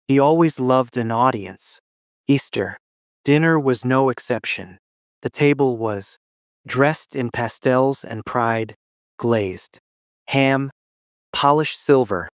He always loved an audience. Easter. Dinner was no exception. The table was dressed in pastels and pride, glazed. Ham, polished silver,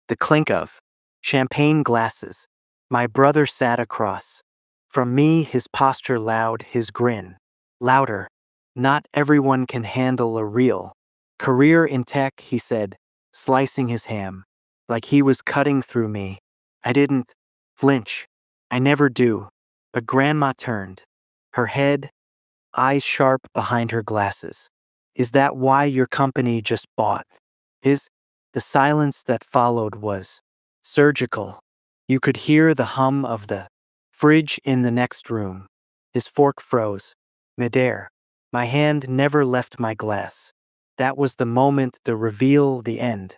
the clink of champagne glasses. My brother sat across. From me, his posture loud, his grin louder. Not everyone can handle a real career in tech, he said, slicing his ham. Like he was cutting through me. I didn't flinch. I never do. But Grandma turned. Her head, eyes sharp behind her glasses. Is that why your company just bought? His The silence that followed was surgical. You could hear the hum of the fridge in the next room. His fork froze midair. My hand never left my glass. That was the moment, the reveal, the end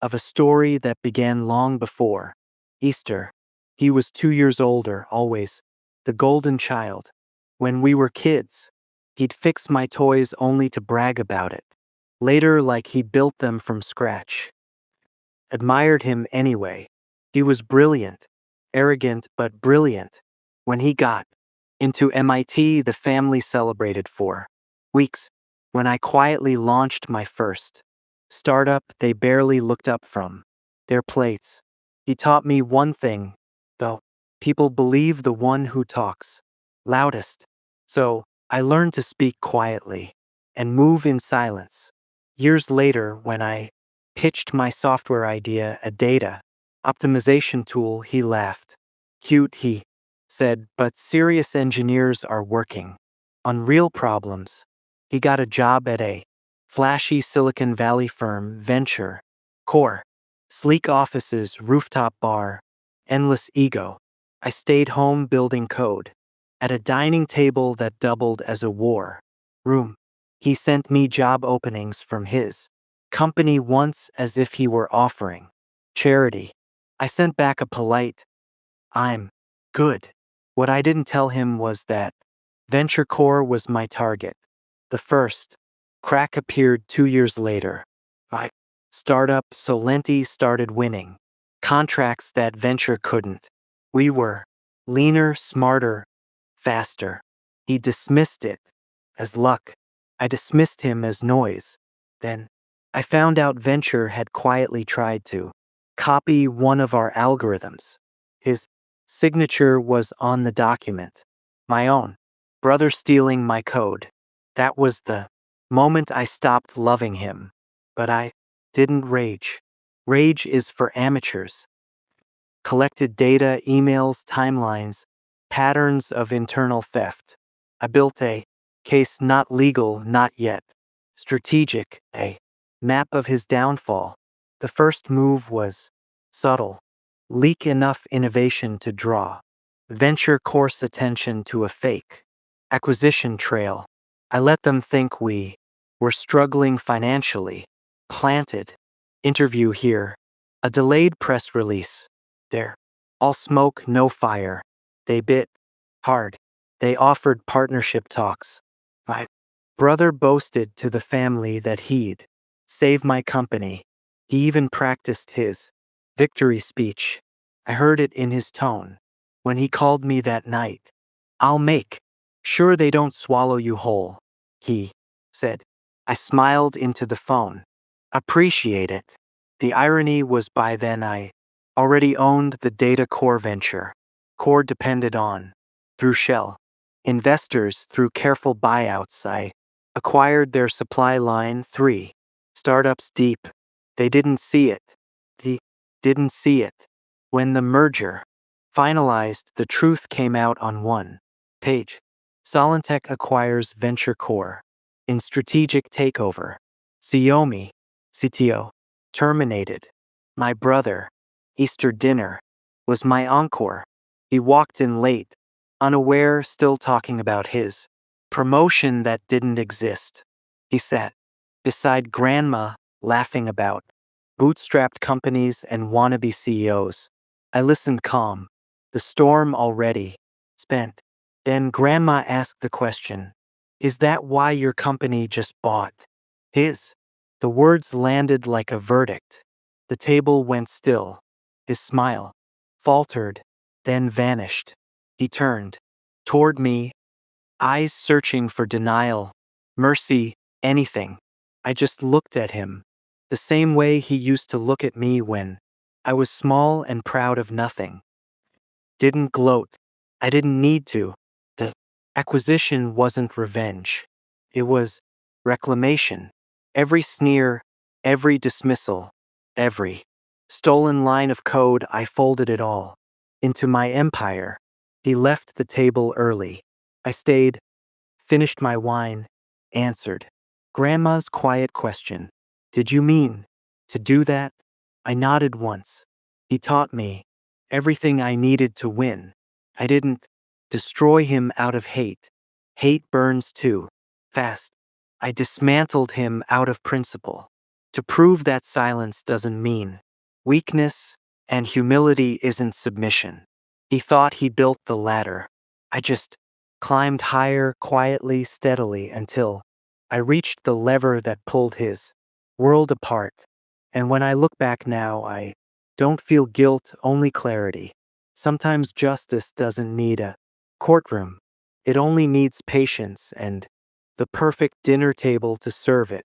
of a story that began long before Easter. He was 2 years older, always the golden child. When we were kids, he'd fix my toys only to brag about it. Later, like he built them from scratch. Admired him anyway. He was brilliant, arrogant but brilliant. When he got into MIT, the family celebrated for weeks. When I quietly launched my first startup, they barely looked up from their plates. He taught me one thing, though: people believe the one who talks loudest. So I learned to speak quietly and move in silence. Years later, when I pitched my software idea, a data optimization tool, he laughed. Cute, he said, but serious engineers are working on real problems. He got a job at a flashy Silicon Valley firm, Venture Core. Sleek offices, rooftop bar, endless ego. I stayed home building code at a dining table that doubled as a war room. He sent me job openings from his company once as if he were offering charity. I sent back a polite, I'm good. What I didn't tell him was that Venture Core was my target. The first crack appeared 2 years later. My startup Solenti started winning contracts that Venture couldn't. We were leaner, smarter, faster. He dismissed it as luck. I dismissed him as noise. Then I found out Venture had quietly tried to copy one of our algorithms. His signature was on the document. My own brother stealing my code. That was the moment I stopped loving him. But I didn't rage. Rage is for amateurs. Collected data, emails, timelines, patterns of internal theft. I built a case, not legal, not yet strategic, a map of his downfall. The first move was subtle, leak enough innovation to draw Venture Course attention to a fake acquisition trail. I let them think we were struggling financially. Planted. Interview here. A delayed press release. There. All smoke, no fire. They bit hard. They offered partnership talks. My brother boasted to the family that he'd save my company. He even practiced his victory speech. I heard it in his tone when he called me that night. I'll make sure they don't swallow you whole, he said. I smiled into the phone. Appreciate it. The irony was by then I already owned the data core venture. Core depended on, through shell investors, through careful buyouts, I acquired their supply line. 3 startups deep. They didn't see it. They didn't see it. When the merger finalized, the truth came out on one page. Solentech acquires Venture Core in strategic takeover. Xiaomi, CTO, terminated. My brother, Easter dinner, was my encore. He walked in late, unaware, still talking about his promotion that didn't exist. He sat beside Grandma, laughing about bootstrapped companies and wannabe CEOs. I listened calm, the storm already spent. Then Grandma asked the question, is that why your company just bought his? The words landed like a verdict. The table went still. His smile faltered, then vanished. He turned toward me, eyes searching for denial, mercy, anything. I just looked at him, the same way he used to look at me when I was small and proud of nothing. Didn't gloat. I didn't need to. The acquisition wasn't revenge. It was reclamation. Every sneer, every dismissal, every stolen line of code, I folded it all into my empire. He left the table early. I stayed, finished my wine, answered Grandma's quiet question. Did you mean to do that? I nodded once. He taught me everything I needed to win. I didn't destroy him out of hate. Hate burns too fast. I dismantled him out of principle. To prove that silence doesn't mean weakness and humility isn't submission. He thought he built the ladder. I just climbed higher quietly, steadily until I reached the lever that pulled his world apart. And when I look back now, I don't feel guilt, only clarity. Sometimes justice doesn't need a courtroom. It only needs patience and the perfect dinner table to serve it.